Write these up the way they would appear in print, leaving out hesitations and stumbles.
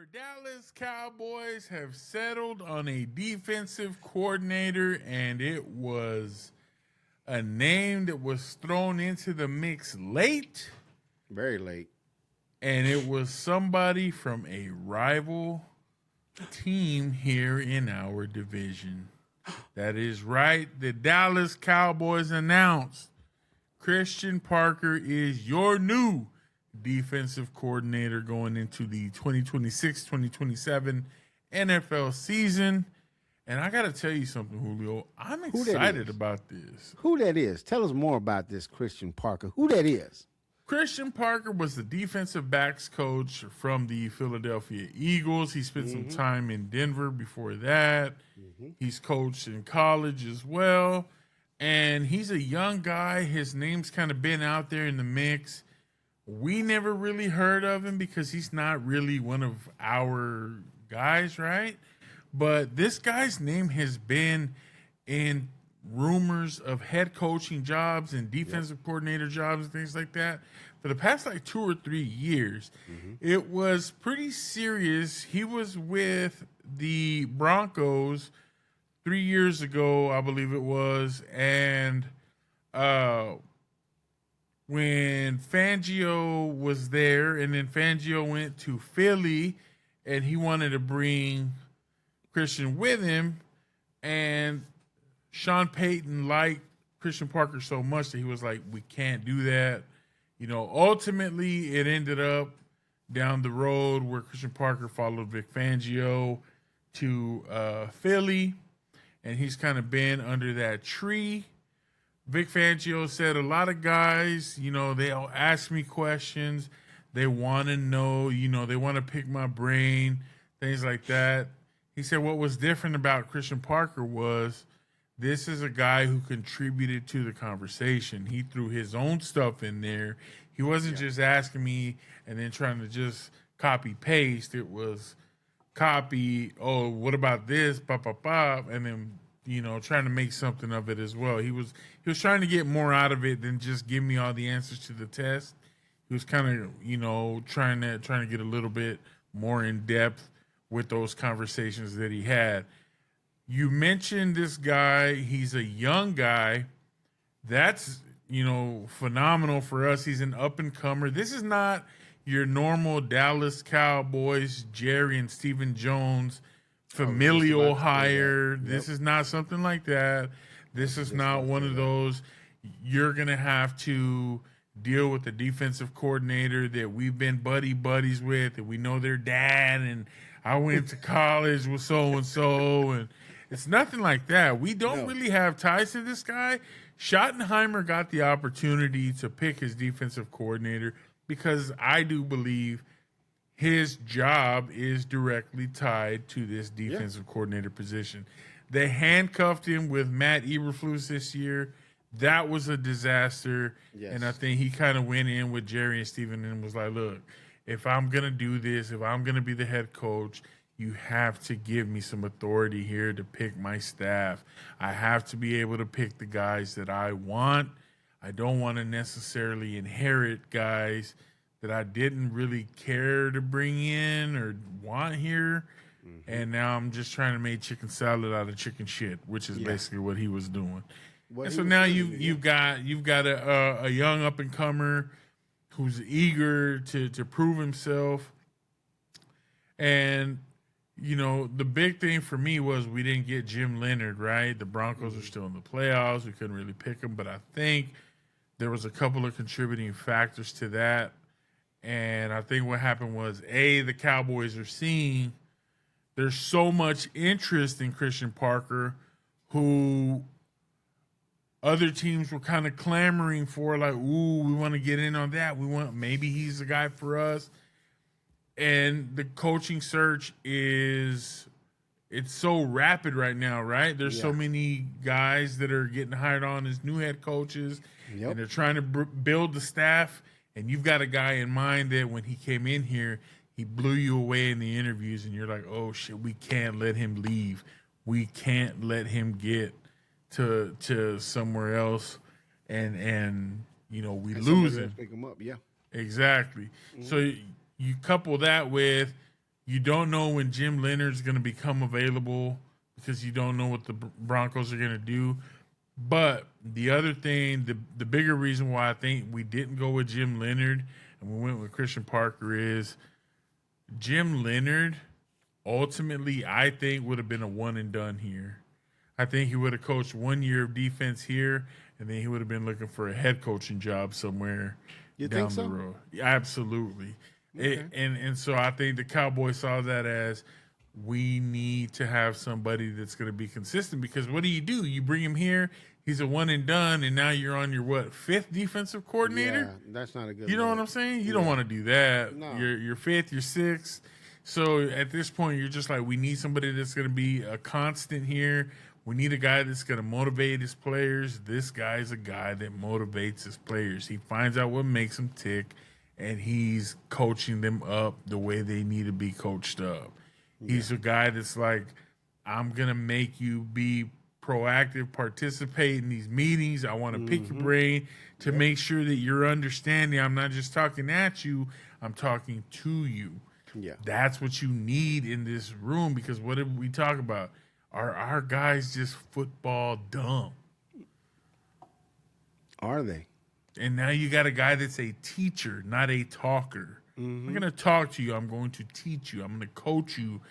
Your Dallas Cowboys have settled on a defensive coordinator, and it was a name that was thrown into the mix late, Very late. and it was somebody from a rival team here in our division. That is right. The Dallas Cowboys announced Christian Parker is your new defensive coordinator going into the 2026-2027 NFL season. And I got to tell you something, Julio. I'm excited about this. Who that is? Tell us more about this Christian Parker. Who that is? Christian Parker was the defensive backs coach from the Philadelphia Eagles. He spent some time in Denver before that. He's coached in college as well. And he's a young guy. His name's kind of been out there in the mix. We never really heard of him because he's not really one of our guys, right? But this guy's name has been in rumors of head coaching jobs and defensive coordinator jobs and things like that for the past like 2 or 3 years. It was pretty serious. He was with the Broncos 3 years ago, I believe it was, and when Fangio was there, and then Fangio went to Philly, and he wanted to bring Christian with him, and Sean Payton liked Christian Parker so much that he was like, we can't do that. You know, ultimately, it ended up down the road where Christian Parker followed Vic Fangio to Philly, and he's kind of been under that tree. Vic Fangio said a lot of guys, you know, they'll ask me questions. They want to know, you know, they want to pick my brain, things like that. He said what was different about Christian Parker was this is a guy who contributed to the conversation. He threw his own stuff in there. He wasn't just asking me and then trying to just copy paste. It was copy, oh, what about this, and then, you know, trying to make something of it as well. He was trying to get more out of it than just give me all the answers to the test. He was kind of, you know, trying to get a little bit more in depth with those conversations that he had. You mentioned this guy. He's a young guy. That's, you know, phenomenal for us. He's an up-and-comer. This is not your normal Dallas Cowboys, Jerry and Stephen Jones familial hire. This is not something like that. This is not one of those you're going to have to deal with the defensive coordinator that we've been buddies with, and we know their dad, and I went to college with so-and-so, and it's nothing like that. We don't really have ties to this guy. Schottenheimer got the opportunity to pick his defensive coordinator because I do believe his job is directly tied to this defensive coordinator position. They handcuffed him with Matt Eberflus this year. That was a disaster. Yes. And I think he kind of went in with Jerry and Steven and was like, look, if I'm going to do this, if I'm going to be the head coach, you have to give me some authority here to pick my staff. I have to be able to pick the guys that I want. I don't want to necessarily inherit guys that I didn't really care to bring in or want here. And now I'm just trying to make chicken salad out of chicken shit, which is basically what he was doing. And so now you've got a young up and comer who's eager to prove himself. And you know, the big thing for me was we didn't get Jim Leonard, right? The Broncos are still in the playoffs. We couldn't really pick him, but I think there was a couple of contributing factors to that. And I think what happened was, the Cowboys are seeing there's so much interest in Christian Parker, who other teams were kind of clamoring for, like, ooh, we want to get in on that. Maybe he's the guy for us. And the coaching search it's so rapid right now, right? There's so many guys that are getting hired on as new head coaches, and they're trying to build the staff. And you've got a guy in mind that when he came in here, he blew you away in the interviews, and you're like, oh, shit, we can't let him leave. We can't let him get to somewhere else, and you know, we lose him. Pick him up, Exactly. So you couple that with You don't know when Jim Leonard's going to become available because you don't know what the Broncos are going to do. But the other thing, the bigger reason why I think we didn't go with Jim Leonard and we went with Christian Parker is Jim Leonard ultimately, I think, would have been a one and done here. I think he would have coached 1 year of defense here, and then he would have been looking for a head coaching job somewhere You down think so? the road. Absolutely. Okay. And so I think the Cowboys saw that as we need to have somebody that's going to be consistent because what do? You bring him here, he's a one and done, and now you're on your what, fifth defensive coordinator? Yeah, that's not a good You know look. what I'm saying? You don't want to do that. No. You're fifth, you're sixth. So at this point, you're just like, we need somebody that's going to be a constant here. We need a guy that's going to motivate his players. This guy's a guy that motivates his players. He finds out what makes them tick, and he's coaching them up the way they need to be coached up. He's a guy that's like, I'm going to make you be proactive, participate in these meetings. I want to pick your brain to make sure that you're understanding. I'm not just talking at you, I'm talking to you. Yeah. That's what you need in this room because what did we talk about? Are our guys just football dumb? Are they? And now you got a guy that's a teacher, not a talker. I'm going to talk to you. I'm going to teach you. I'm going to coach you.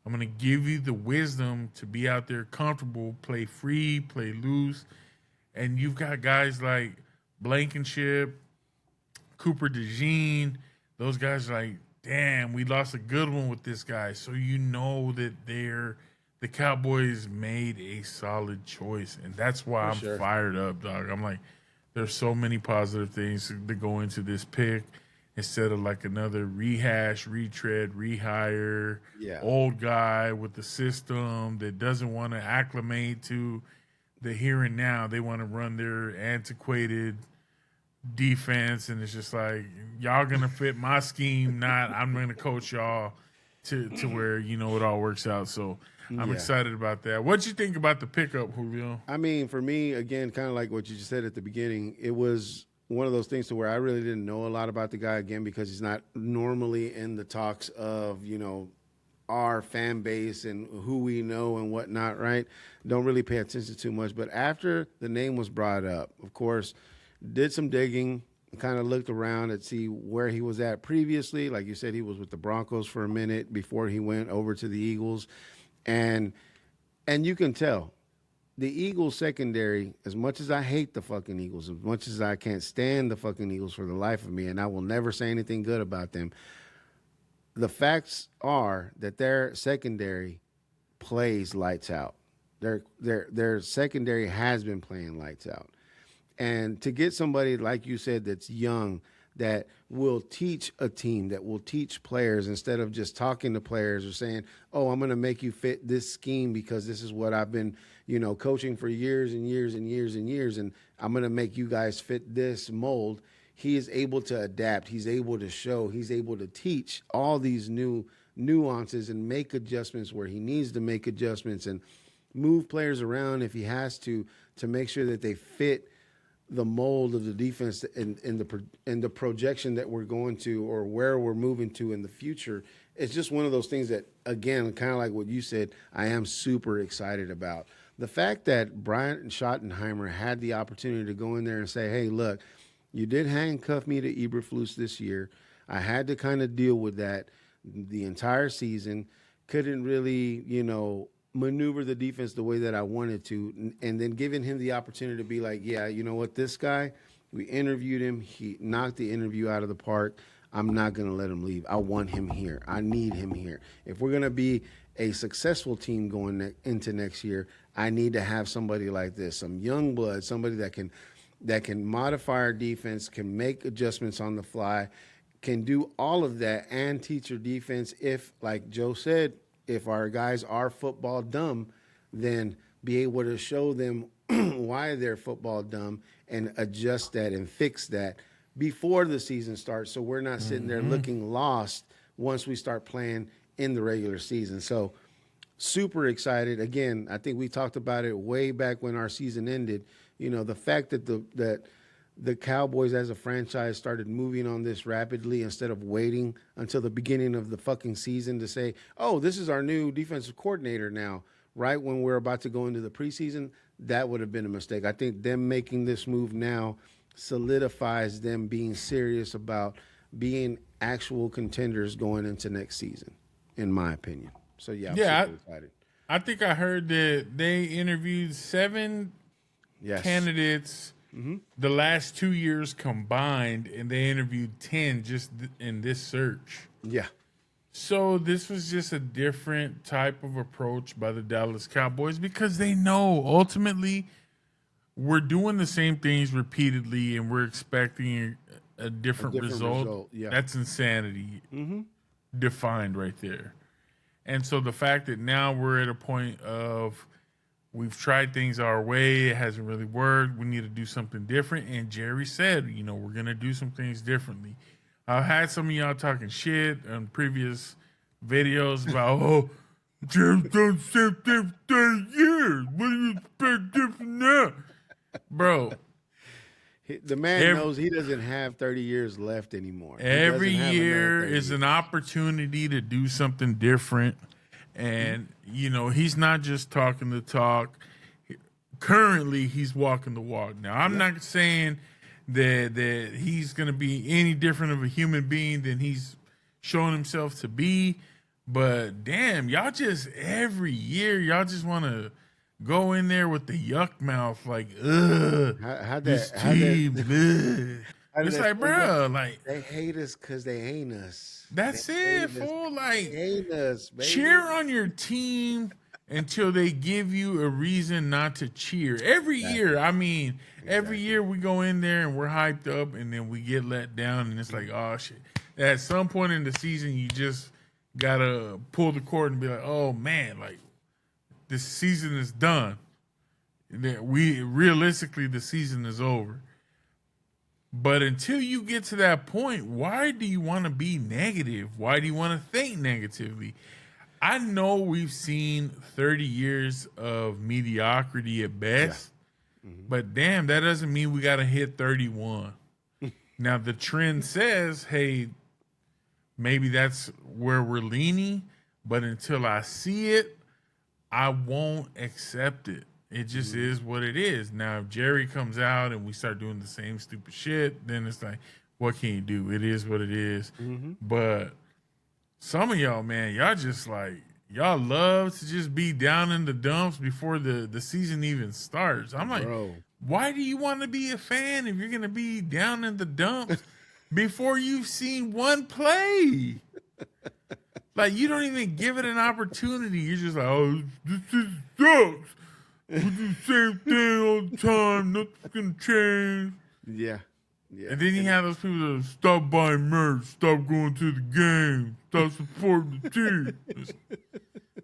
I'm going to give you the wisdom to be out there comfortable, play free, play loose. And you've got guys like Blankenship, Cooper DeJean. Those guys are like, damn, we lost a good one with this guy. So you know that the Cowboys made a solid choice. And that's why I'm fired up, dog. I'm like, there's so many positive things to go into this pick instead of like another rehash, retread, rehire, old guy with the system that doesn't want to acclimate to the here and now. They want to run their antiquated defense, and it's just like, y'all going to fit my scheme, not I'm going to coach y'all to where, it all works out. So I'm excited about that. What'd you think about the pickup, Julio? I mean, for me, again, kind of like what you just said at the beginning, it was one of those things to where I really didn't know a lot about the guy, again, because he's not normally in the talks of, our fan base and who we know and whatnot, right? Don't really pay attention too much. But after the name was brought up, of course, did some digging, kind of looked around and see where he was at previously. Like you said, he was with the Broncos for a minute before he went over to the Eagles. And you can tell the Eagles secondary, as much as I hate the fucking Eagles, as much as I can't stand the fucking Eagles for the life of me, and I will never say anything good about them, the facts are that their secondary plays lights out. Their secondary has been playing lights out. And to get somebody, like you said, that's young, that will teach a team, that will teach players instead of just talking to players or saying, oh, I'm going to make you fit this scheme because this is what I've been, coaching for years and years and years and years, and I'm going to make you guys fit this mold. He is able to adapt. He's able to show. He's able to teach all these new nuances and make adjustments where he needs to make adjustments and move players around if he has to make sure that they fit the mold of the defense and the projection that we're going to or where we're moving to in the future. It's just one of those things that, again, kind of like what you said, I am super excited about. The fact that Brian Schottenheimer had the opportunity to go in there and say, hey, look, you did handcuff me to Eberflus this year. I had to kind of deal with that the entire season. Couldn't really, maneuver the defense the way that I wanted to, and then giving him the opportunity to be like, yeah, you know what, this guy, we interviewed him. He knocked the interview out of the park. I'm not going to let him leave. I want him here. I need him here. If we're going to be a successful team going into next year, I need to have somebody like this, some young blood, somebody that can modify our defense, can make adjustments on the fly, can do all of that and teach your defense if, like Joe said, if our guys are football dumb, then be able to show them why they're football dumb and adjust that and fix that before the season starts, so we're not sitting there looking lost once we start playing in the regular season. So super excited. Again, I think we talked about it way back when our season ended. The fact that the Cowboys as a franchise started moving on this rapidly instead of waiting until the beginning of the fucking season to say, oh, this is our new defensive coordinator now, right when we're about to go into the preseason, that would have been a mistake. I think them making this move now solidifies them being serious about being actual contenders going into next season, in my opinion. So, yeah, I'm super excited. I think I heard that they interviewed 7 candidates the last 2 years combined, and they interviewed 10 just in this search. Yeah. So this was just a different type of approach by the Dallas Cowboys because they know ultimately we're doing the same things repeatedly and we're expecting a different result. Yeah. That's insanity defined right there. And so the fact that now we're at a point of we've tried things our way, it hasn't really worked, we need to do something different. And Jerry said, we're going to do some things differently. I've had some of y'all talking shit on previous videos about, Jerry's done the same thing for 30 years. What do you expect different now? Bro. The man knows he doesn't have 30 years left anymore. Every year is an opportunity to do something different. And, he's not just talking the talk. Currently, he's walking the walk. Now, I'm not saying that he's going to be any different of a human being than he's showing himself to be. But, damn, y'all just every year, y'all just want to go in there with the yuck mouth like, this team, it's like, bro, like they hate us because they ain't us. That's it, fool. Like, they hate us, baby. Cheer on your team until they give you a reason not to cheer. Every year, every year we go in there and we're hyped up, and then we get let down, and it's like, oh shit. At some point in the season, you just gotta pull the cord and be like, oh man, like this season is done. Realistically, the season is over. But until you get to that point, why do you want to be negative? Why do you want to think negatively? I know we've seen 30 years of mediocrity at best, but damn, that doesn't mean we got to hit 31. Now, the trend says, hey, maybe that's where we're leaning, but until I see it, I won't accept it. It just is what it is. Now, if Jerry comes out and we start doing the same stupid shit, then it's like, what can you do? It is what it is. But some of y'all, man, y'all just like, y'all love to just be down in the dumps before the season even starts. I'm like, why do you want to be a fan if you're going to be down in the dumps before you've seen one play? Like, you don't even give it an opportunity. You're just like, oh, this is sucks. We do the same thing all the time. Nothing's going to change. Yeah. And then you have those people that stop buying merch, stop going to the game, stop supporting the team.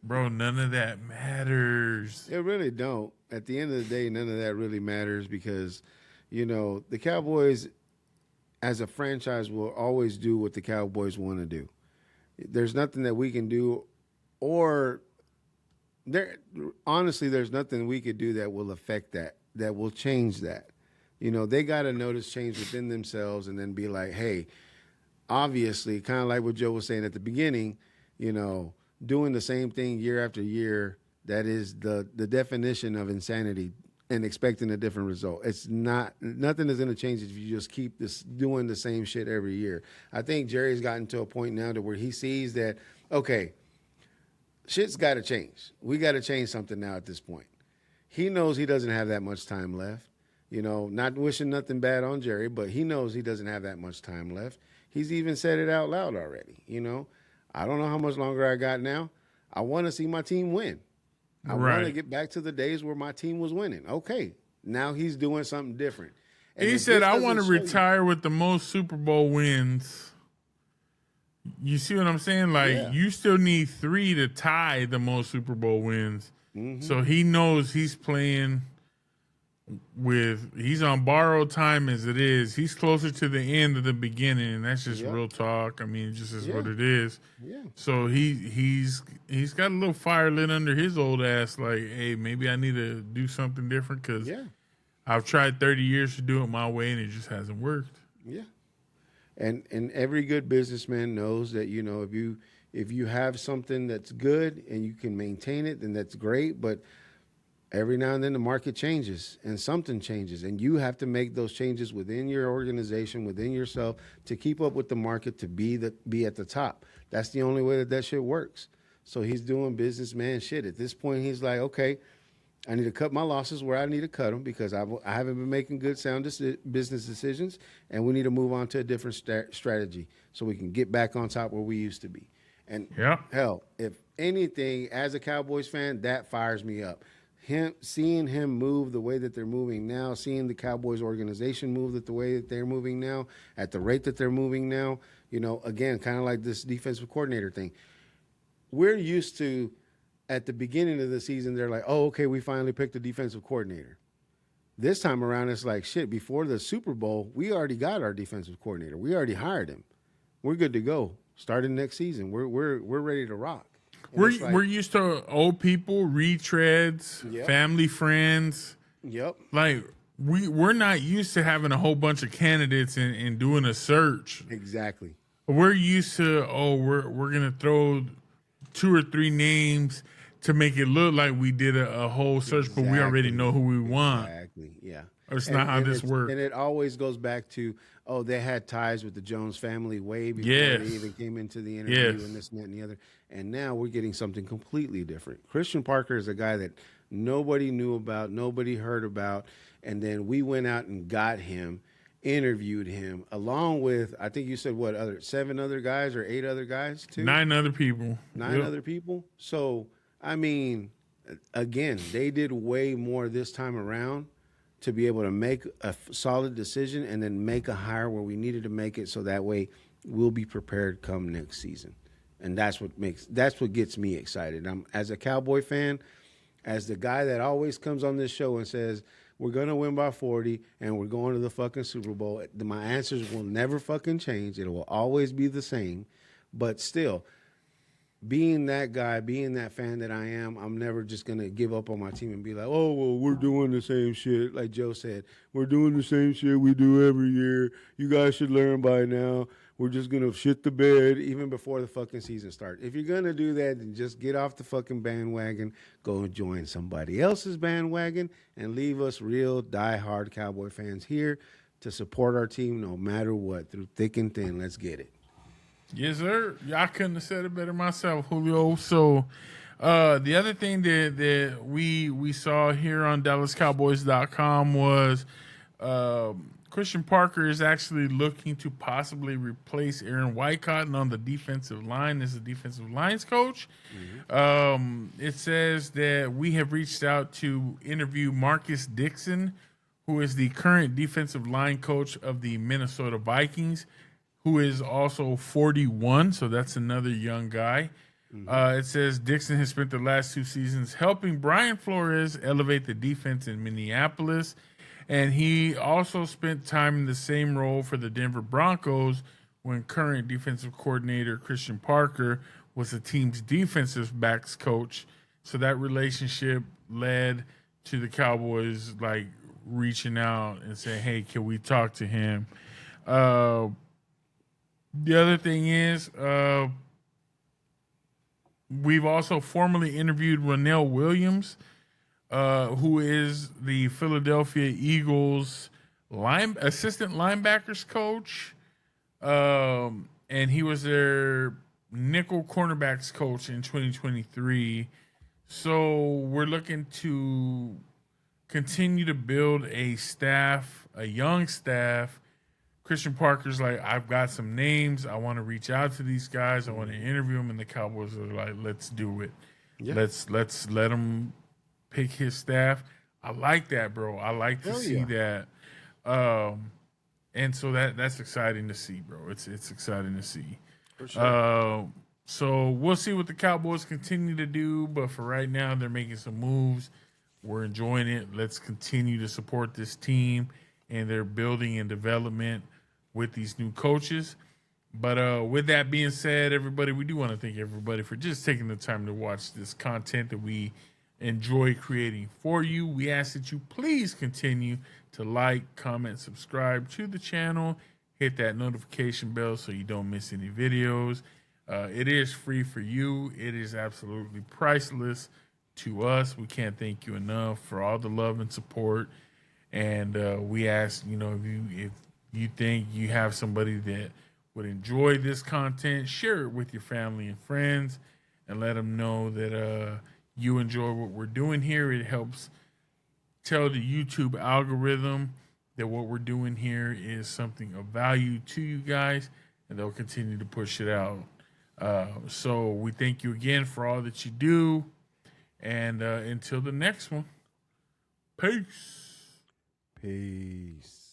Bro, none of that matters. It really don't. At the end of the day, none of that really matters because, the Cowboys as a franchise will always do what the Cowboys want to do. There's nothing that we can do honestly, there's nothing we could do that will affect that will change that. They got to notice change within themselves and then be like, hey, obviously, kind of like what Joe was saying at the beginning, doing the same thing year after year, that is the definition of insanity and expecting a different result. It's nothing is going to change if you just keep doing the same shit every year. I think Jerry's gotten to a point now to where he sees that, okay, shit's got to change. We got to change something now at this point. He knows he doesn't have that much time left. Not wishing nothing bad on Jerry, but he knows he doesn't have that much time left. He's even said it out loud already. I don't know how much longer I got now. I want to see my team win. I want to get back to the days where my team was winning. Okay, now he's doing something different. And he said, I want to retire with the most Super Bowl wins. You see what I'm saying? Like, you still need 3 to tie the most Super Bowl wins. So he knows he's playing he's on borrowed time as it is. He's closer to the end of the beginning, and that's just real talk. I mean, it just is what it is. Yeah. So he's got a little fire lit under his old ass. Like, hey, maybe I need to do something different because I've tried 30 years to do it my way, and it just hasn't worked. Yeah. And every good businessman knows that, you know, if you have something that's good and you can maintain it, then that's great. But every now and then the market changes and something changes, and you have to make those changes within your organization, within yourself, to keep up with the market, to be at the top. That's the only way that shit works. So he's doing businessman shit. At this point, he's like, okay, I need to cut my losses where I need to cut them because I haven't been making good sound business decisions, and we need to move on to a different strategy so we can get back on top where we used to be. And hell, if anything, as a Cowboys fan, that fires me up. Seeing him move the way that they're moving now, seeing the Cowboys organization move the way that they're moving now, at the rate that they're moving now, you know, again, kind of like this defensive coordinator thing. We're used to, at the beginning of the season, they're like, oh, okay, we finally picked a defensive coordinator. This time around, it's like, shit, before the Super Bowl, we already got our defensive coordinator. We already hired him. We're good to go. Starting next season, we're ready to rock. We're used to old people, retreads, family friends. Yep. Like we're not used to having a whole bunch of candidates and doing a search. Exactly. We're used to we're gonna throw 2 or 3 names to make it look like we did a whole search, but we already know who we want. Exactly. Yeah. It's not how this works. And it always goes back to, oh, they had ties with the Jones family way before they even came into the interview and this and that and the other. And now we're getting something completely different. Christian Parker is a guy that nobody knew about, nobody heard about. And then we went out and got him, interviewed him, along with, I think you said, 7 other guys or 8 other guys, too? 9 other people. 9 other people? So, I mean, again, they did way more this time around to be able to make a solid decision and then make a hire where we needed to make it, so that way we'll be prepared come next season. And that's what gets me excited. As a Cowboy fan, as the guy that always comes on this show and says, we're going to win by 40 and we're going to the fucking Super Bowl, my answers will never fucking change. It will always be the same. But still, being that guy, being that fan that I am, I'm never just going to give up on my team and be like, oh, well, we're doing the same shit. Like Joe said, we're doing the same shit we do every year. You guys should learn by now. We're just going to shit the bed even before the fucking season starts. If you're going to do that, then just get off the fucking bandwagon, go join somebody else's bandwagon, and leave us real diehard Cowboy fans here to support our team no matter what, through thick and thin. Let's get it. Yes, sir. I couldn't have said it better myself, Julio. So the other thing that we saw here on DallasCowboys.com was Christian Parker is actually looking to possibly replace Aaron Wycott on the defensive line as the defensive lines coach. It says that we have reached out to interview Marcus Dixon, who is the current defensive line coach of the Minnesota Vikings, who is also 41, so that's another young guy. It says Dixon has spent the last 2 seasons helping Brian Flores elevate the defense in Minneapolis, and he also spent time in the same role for the Denver Broncos when current defensive coordinator Christian Parker was the team's defensive backs coach. So that relationship led to the Cowboys like reaching out and saying, hey, can we talk to him? The other thing is, we've also formally interviewed Ronell Williams, who is the Philadelphia Eagles assistant linebackers coach, and he was their nickel cornerbacks coach in 2023. So we're looking to continue to build a young staff. Christian Parker's like, I've got some names. I want to reach out to these guys. I want to interview them. And the Cowboys are like, let's do it. Yeah. Let's let him pick his staff. I like that, bro. I like to see that. And so that's exciting to see, bro. It's exciting to see. For sure. So we'll see what the Cowboys continue to do. But for right now, they're making some moves. We're enjoying it. Let's continue to support this team and their building and development with these new coaches. But with that being said, everybody, we do want to thank everybody for just taking the time to watch this content that we enjoy creating for you. We ask that you please continue to like, comment, subscribe to the channel, hit that notification bell so you don't miss any videos. It is free for you. It is absolutely priceless to us. We can't thank you enough for all the love and support. And we ask, if you think you have somebody that would enjoy this content, share it with your family and friends, and let them know that you enjoy what we're doing here. It helps tell the YouTube algorithm that what we're doing here is something of value to you guys, and they'll continue to push it out. So we thank you again for all that you do, and until the next one, peace. Peace.